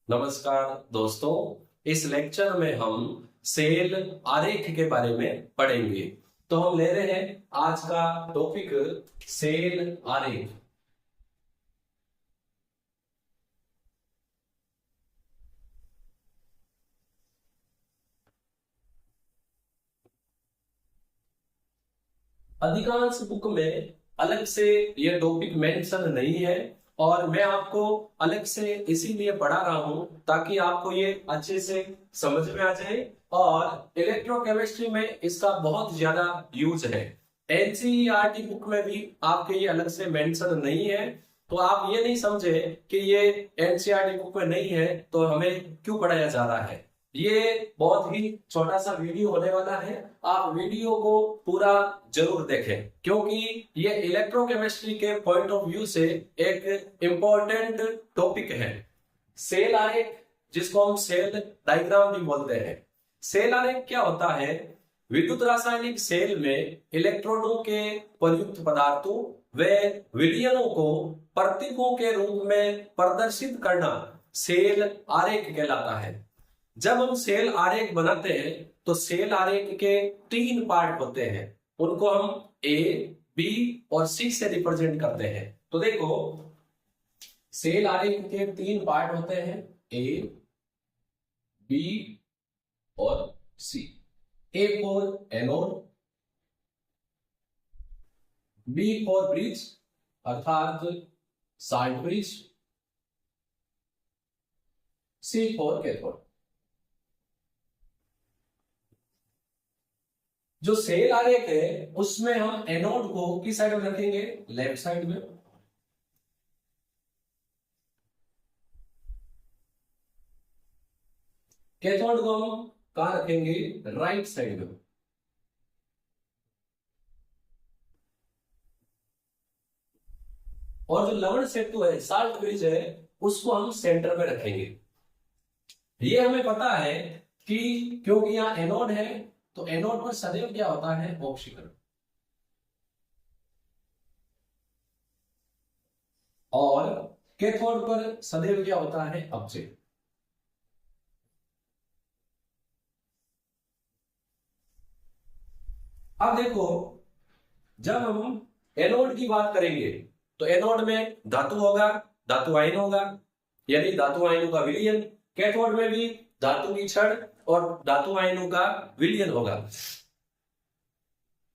नमस्कार दोस्तों। इस लेक्चर में हम सेल आरेख के बारे में पढ़ेंगे। तो हम ले रहे हैं आज का टॉपिक सेल आरेख। अधिकांश बुक में अलग से ये टॉपिक मेंशन नहीं है और मैं आपको अलग से इसीलिए पढ़ा रहा हूं ताकि आपको ये अच्छे से समझ में आ जाए। और इलेक्ट्रोकेमिस्ट्री में इसका बहुत ज्यादा यूज है। एनसीईआरटी बुक में भी आपके ये अलग से मेंशन नहीं है, तो आप ये नहीं समझे कि ये एनसीईआरटी बुक में नहीं है तो हमें क्यों पढ़ाया जा रहा है। ये बहुत ही छोटा सा वीडियो होने वाला है, आप वीडियो को पूरा जरूर देखें क्योंकि ये इलेक्ट्रोकेमिस्ट्री के पॉइंट ऑफ व्यू से एक इम्पोर्टेंट टॉपिक है। सेल आरेख, जिसको हम सेल डायग्राम भी बोलते हैं। सेल आरेख क्या होता है? विद्युत रासायनिक सेल में इलेक्ट्रॉनों के प्रयुक्त पदार्थों व विलयनों को प्रतीकों के रूप में प्रदर्शित करना सेल आरेख कहलाता है। जब हम सेल आरेख बनाते हैं तो सेल आरेख के 3 पार्ट होते हैं, उनको हम ए, बी और सी से रिप्रेजेंट करते हैं। तो देखो, सेल आरेख के 3 पार्ट होते हैं, ए, बी और C. A for anode, B for bridge अर्थात salt bridge, C for cathode. जो सेल आरेख है उसमें हम एनोड को किस साइड में रखेंगे? लेफ्ट साइड में। कैथोड को हम कहां रखेंगे? राइट साइड में। और जो लवण सेतु है, साल्ट ब्रिज है, उसको हम सेंटर में रखेंगे। ये हमें पता है कि क्योंकि यहां एनोड है तो एनोड पर सदैव क्या होता है? ऑक्सीकरण। और कैथोड पर सदैव क्या होता है? अपचय। अब देखो, जब हम एनोड की बात करेंगे तो एनोड में धातु होगा, धातु आयन होगा, यानी धातु आयनों का विलयन। कैथोड में भी धातु की छड़ और धातु आयनों का विलयन होगा।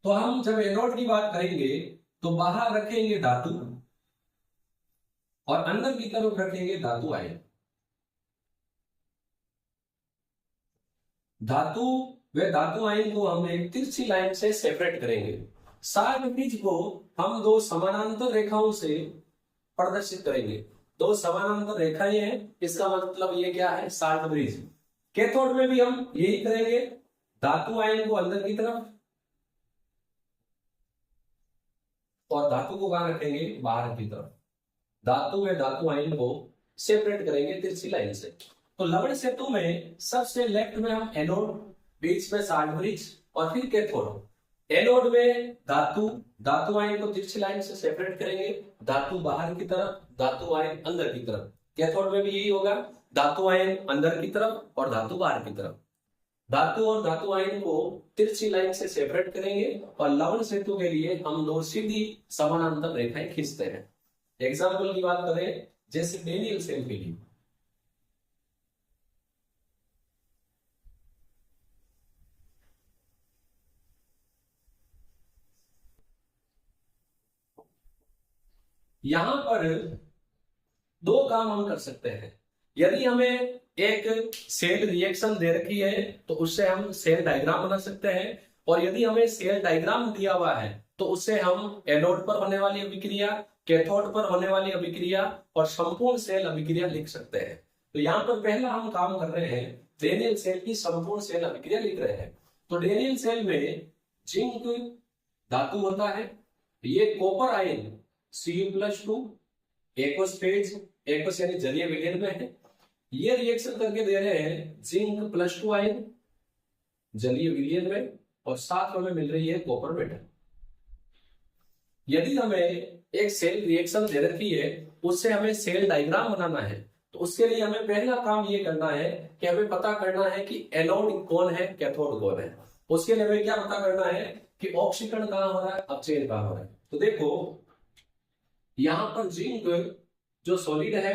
तो हम जब एनोड की बात करेंगे तो बाहर रखेंगे धातु और अंदर की तरफ रखेंगे धातु आयन। धातु व धातु आयन को हम एक तिरछी लाइन से सेपरेट करेंगे। साल्ट ब्रिज को हम 2 समानांतर रेखाओं से प्रदर्शित करेंगे। 2 समानांतर रेखाएं हैं, इसका मतलब ये क्या है? Salt bridge. कैथोड में भी हम यही करेंगे, धातु आयन को अंदर की तरफ और धातु को कहां रखेंगे? बाहर की तरफ। धातु में धातु आयन को सेपरेट करेंगे तिरछी लाइन से। तो लवण सेतु में सबसे लेफ्ट में हम एनोड, बीच में साल्ट ब्रिज और फिर कैथोड। एनोड में धातु आयन को तिरछी लाइन से सेपरेट करेंगे, धातु बाहर की तरफ, धातु आयन अंदर की तरफ। कैथोड में भी यही होगा, धातु आयन अंदर की तरफ और धातु बाहर की तरफ। धातु और धातु आयन को तिरछी लाइन से सेपरेट करेंगे और लवण सेतु के लिए हम 2 सीधी समानांतर रेखाएं खींचते हैं। एग्जाम्पल की बात करें, जैसे डेनियल सेल के लिए यहां पर 2 काम हम कर सकते हैं। यदि हमें एक सेल रिएक्शन दे रखी है तो उससे हम सेल डायग्राम बना सकते हैं, और यदि हमें सेल डायग्राम दिया हुआ है तो उससे हम एनोड पर होने वाली अभिक्रिया, कैथोड पर होने वाली अभिक्रिया और संपूर्ण सेल अभिक्रिया लिख सकते हैं। तो यहाँ पर पहला हम काम कर रहे हैं, डेनियल सेल की संपूर्ण सेल अभिक्रिया लिख रहे हैं। तो डेनियल सेल में जिंक धातु होता है, ये copper ion Cu+2 aqueous phase, aqueous यानी जलीय विलयन में है। ये रिएक्शन करके दे रहे हैं जिंक +2 आयन जलीय विलयन में, और साथ में मिल रही है कॉपर मेटल। यदि हमें एक सेल रिएक्शन दे रखी है, उससे हमें सेल डायग्राम बनाना है, तो उसके लिए हमें पहला काम ये करना है कि हमें पता करना है कि एनोड कौन है, कैथोड कौन है। उसके लिए हमें क्या पता करना है कि ऑक्सीकरण कहां हो रहा है, अपचयन कहां हो रहा है। तो देखो यहां पर जिंक जो सॉलिड है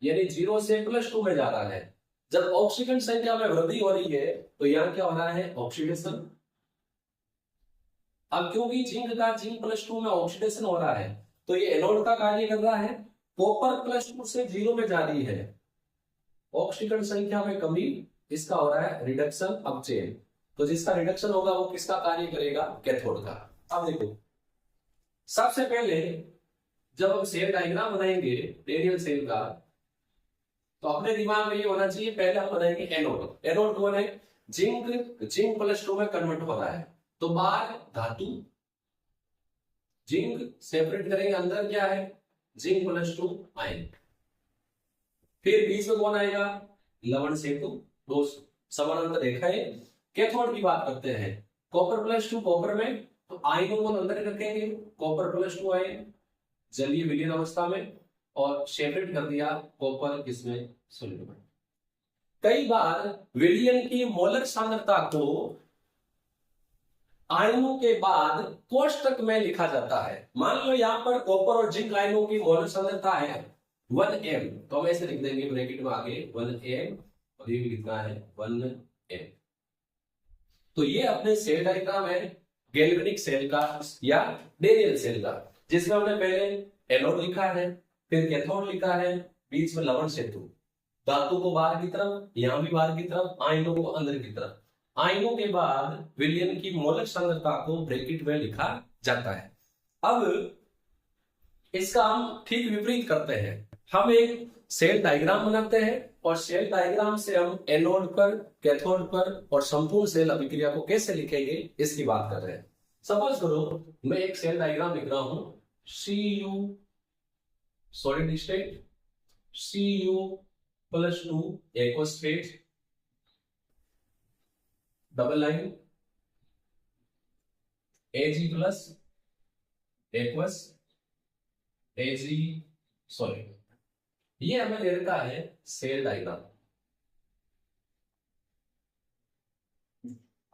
यानी 0 से +2 में जा रहा है। जब ऑक्सीकरण संख्या में वृद्धि हो रही है तो यहां क्या हो रहा है, ऑक्सीडेशन। अब क्योंकि जिंक का G+2 में ऑक्सीडेशन हो रहा है तो ये एनोड का कार्य कर रहा है। कॉपर +2 से 0 में जा रही है, ऑक्सीकरण संख्या में कमी, इसका हो रहा है रिडक्शन, अपचयन। तो जिसका रिडक्शन होगा वो किसका कार्य करेगा, कैथोड का। अब देखो सबसे पहले जब हम सेल डायग्राम बनाएंगे रेडियल सेल का तो अपने दिमाग में ये होना चाहिए, पहले हम बनाएंगे एनोड। एनोड कौन है, जिंक+2 में कन्वर्ट हो रहा है। तो बाहर धातु जिंक सेपरेट करेंगे, अंदर क्या है Zn+2 आयन। फिर बीच में कौन आएगा, लवण सेतु, दो समानांतर रेखाएं। कैथोड की बात करते हैं, कॉपर+2 कॉपर में, तो आयनों को अंदर रखेंगे, कॉपर+2 आयन जलीय विलीन अवस्था में, और सेपरेट कर दिया कॉपर किसमें, सॉलिड में। कई बार विलयन की मोलर सांद्रता को आयनों के बाद कोष्टक में लिखा जाता है। मान लो यहां पर कॉपर और जिंक आयनों की मोलर सांद्रता है 1m, तो हम ऐसे लिख देंगे ब्रैकेट में आगे 1m, और ये भी लिखना है 1m। तो ये अपने सेल डायग्राम है गैल्वेनिक सेल का या डेनियल सेल का, जिसमें हमने पहले एनोड लिखा है, फिर कैथोड लिखा है, बीच में लवण सेतु, धातु को बाहर की तरफ, यहां भी बाहर की तरफ, आयनों को अंदर की तरफ। आयनों के बाद विलयन की मोलर सांद्रता को ब्रैकेट में लिखा जाता है। अब इसका हम ठीक विपरीत करते हैं, हम एक सेल डायग्राम बनाते हैं और सेल डायग्राम से हम एनोड पर, कैथोड पर और संपूर्ण सेल अभिक्रिया को कैसे लिखेंगे इसकी बात कर रहे हैं। सपोज करो मैं एक सेल डायग्राम लिख रहा हूं, Cu solid state, Cu+2 aqueous state, double line, Ag+ aqueous, Ag solid. ये हमें ले रखा है सेल डायग्राम।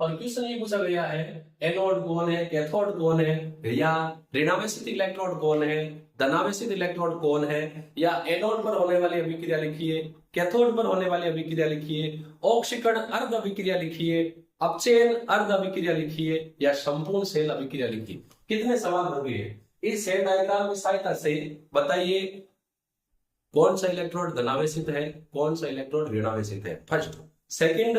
और क्वेश्चन ये पूछा गया है एनोड कौन है, कैथोड कौन है, या ऋणावेशित इलेक्ट्रोड कौन है, धनावेशित इलेक्ट्रोड कौन है, या एनोड पर होने वाली अभिक्रिया लिखिए, कैथोड पर होने वाली अभिक्रिया लिखिए, ऑक्सीकरण अर्ध अभिक्रिया लिखिए, अपचयन अर्ध अभिक्रिया लिखिए, या संपूर्ण सेल अभिक्रिया लिखिए। कितने सवाल हो गए इस सेल डायग्राम की सहायता से, बताइए कौन सा इलेक्ट्रोड धनावेशित है, कौन सा इलेक्ट्रोड ऋणावेशित है, फर्स्ट। सेकंड,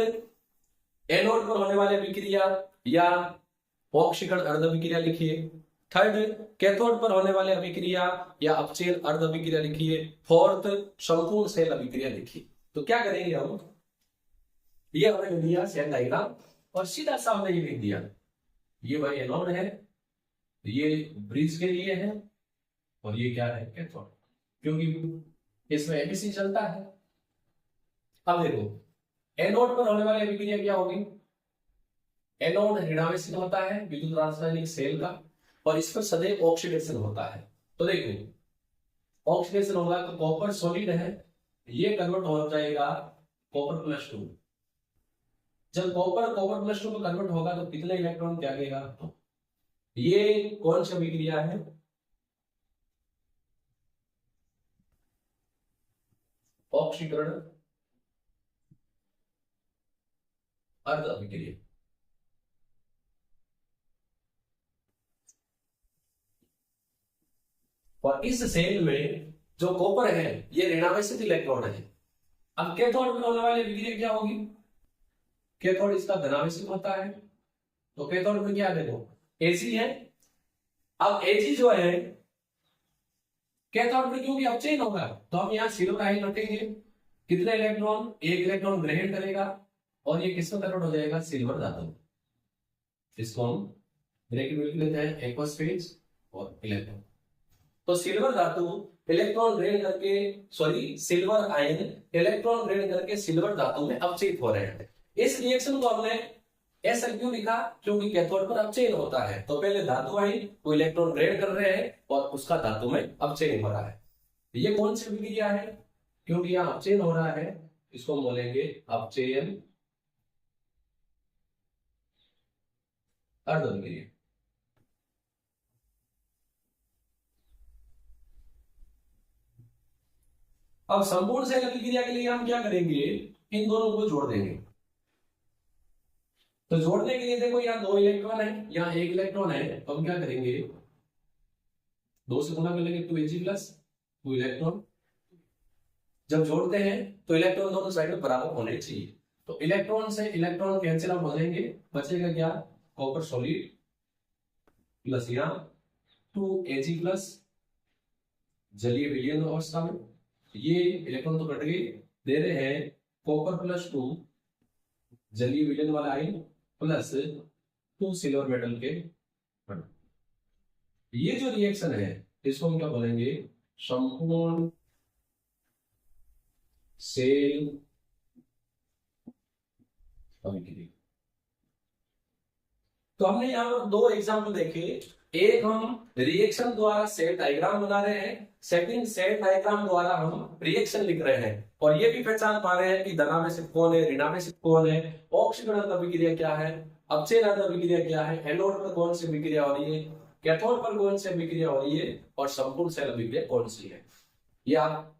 एनोड पर होने वाली अभिक्रिया या ऑक्सीकरण अर्ध अभिक्रिया लिखिए। थर्ड, कैथोड पर होने वाले अभिक्रिया या अपचयन अर्ध अभिक्रिया लिखिए। फोर्थ, संपूर्ण सेल अभिक्रिया लिखिए। तो क्या करेंगे हम, ये हमने लिख दिया सेल डायग्राम और सीधा सामने ये लिख दिया, ये भाई एनोड है, ये ब्रिज के लिए है, और ये क्या है, कैथोड, क्योंकि इसमें एबीसी चलता है। अब देखो एनोड पर होने वाली अभिक्रिया क्या होगी, एनोड ऋणावेशित होता है विद्युत रासायनिक सेल का, और इस पर सदैव ऑक्सीडेशन होता है। तो देखो ऑक्सीडेशन होगा तो कॉपर सॉलिड है, ये कन्वर्ट हो जाएगा कॉपर+2। जब कॉपर+2 में कन्वर्ट होगा तो कितने इलेक्ट्रॉन त्यागेगा, ये कौन सी अभिक्रिया है, ऑक्सीकरण अर्ध अभिक्रिया। और इस सेल में जो कॉपर है ये ऋणावेशित इलेक्ट्रॉन है। अब कैथोड में होने वाली अभिक्रिया क्या होगी, कैथोड इसका धनावेशित होता है, तो कैथोड में क्या देखो Ag है। अब Ag जो है कैथोड में क्योंकि अपचयन होगा तो हम यहाँ सिल्वर आयन रखेंगे, कितने इलेक्ट्रॉन, एक इलेक्ट्रॉन ग्रहण करेगा और ये किसमें कन्वर्ट हो जाएगा, सिल्वर धातु। इसको हम ब्रैकेट में लिख लेते हैं एक्वस फेज और इलेक्ट्रॉन। तो सिल्वर धातु इलेक्ट्रॉन ग्रहण करके, सॉरी सिल्वर आयन इलेक्ट्रॉन ग्रहण करके सिल्वर धातु में अपचयित हो रहे हैं। इस रिएक्शन को हमने ऐसा क्यों लिखा, क्योंकि कैथोड पर अपचयन होता है, तो पहले धातु आयन वो इलेक्ट्रॉन ग्रहण कर रहे हैं और उसका धातु में अपचयन हो रहा है। ये कौन सी अभिक्रिया है, क्योंकि यहाँ अपचयन हो रहा है, इसको हम बोलेंगे अपचयन अर्धअभिक्रिया। अब संपूर्ण सेल अभिक्रिया के लिए हम क्या करेंगे, इन दोनों को जोड़ देंगे। तो जोड़ने के लिए देखो यहाँ 2 इलेक्ट्रॉन है, यहाँ 1 इलेक्ट्रॉन है, तो हम क्या करेंगे 2 से गुणा कर लेंगे, 2Ag प्लस 2 इलेक्ट्रॉन। जब जोड़ते हैं तो इलेक्ट्रॉन दोनों साइड में बराबर होने चाहिए। तो इलेक्ट्रॉन से इलेक्ट्रॉन कैंसिल आउट हो जाएंगे, बचेगा क्या, कॉपर सॉलिड प्लस यहाँ 2Ag प्लस जलीय विलयन अवस्था में, ये इलेक्ट्रॉन तो कट गए, दे रहे हैं कॉपर प्लस 2 जलीय विलयन वाला आयन प्लस 2 सिल्वर मेटल के। ये जो रिएक्शन है इसको हम क्या बोलेंगे, संपूर्ण सेल अभिक्रिया। तो हमने यहाँ पर 2 एग्जाम्पल देखे, एक हम रिएक्शन द्वारा सेल डायग्राम बना रहे हैं, सेकंड सेल डायग्राम द्वारा हम रिएक्शन लिख रहे हैं, और ये भी पहचान पा रहे हैं कि धनावेशित कौन है, ऋणावेशित कौन है, ऑक्सीकरण अभिक्रिया क्या है, अपचयन अभिक्रिया क्या है, एनोड पर कौन सी अभिक्रिया हो रही है, कैथोड पर कौन सी अभिक्रिया हो रही है, और संपूर्ण सेल अभिक्रिया कौन सी है। ये आप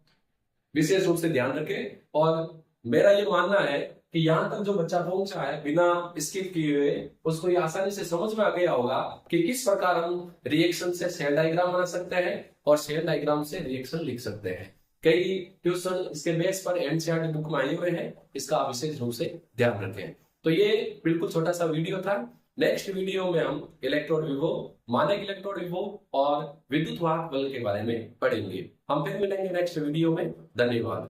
विशेष रूप से ध्यान रखें। और मेरा ये मानना है कि यहाँ तक जो बच्चा पहुंचा है बिना स्किप किए हुए, उसको ये आसानी से समझ में आ गया होगा कि किस प्रकार हम रिएक्शन से सेल डायग्राम बना सकते हैं और सेल डायग्राम से रिएक्शन लिख सकते हैं। कई ट्यूशन इसके बेस पर एनसीईआरटी बुक में आए हुए हैं, इसका आप विशेष रूप से ध्यान रखें। तो ये बिल्कुल छोटा सा वीडियो था। नेक्स्ट वीडियो में हम इलेक्ट्रोड विभव, मानक इलेक्ट्रोड विभव और विद्युत वाहक बल के बारे में पढ़ेंगे। हम फिर मिलेंगे नेक्स्ट वीडियो में। धन्यवाद।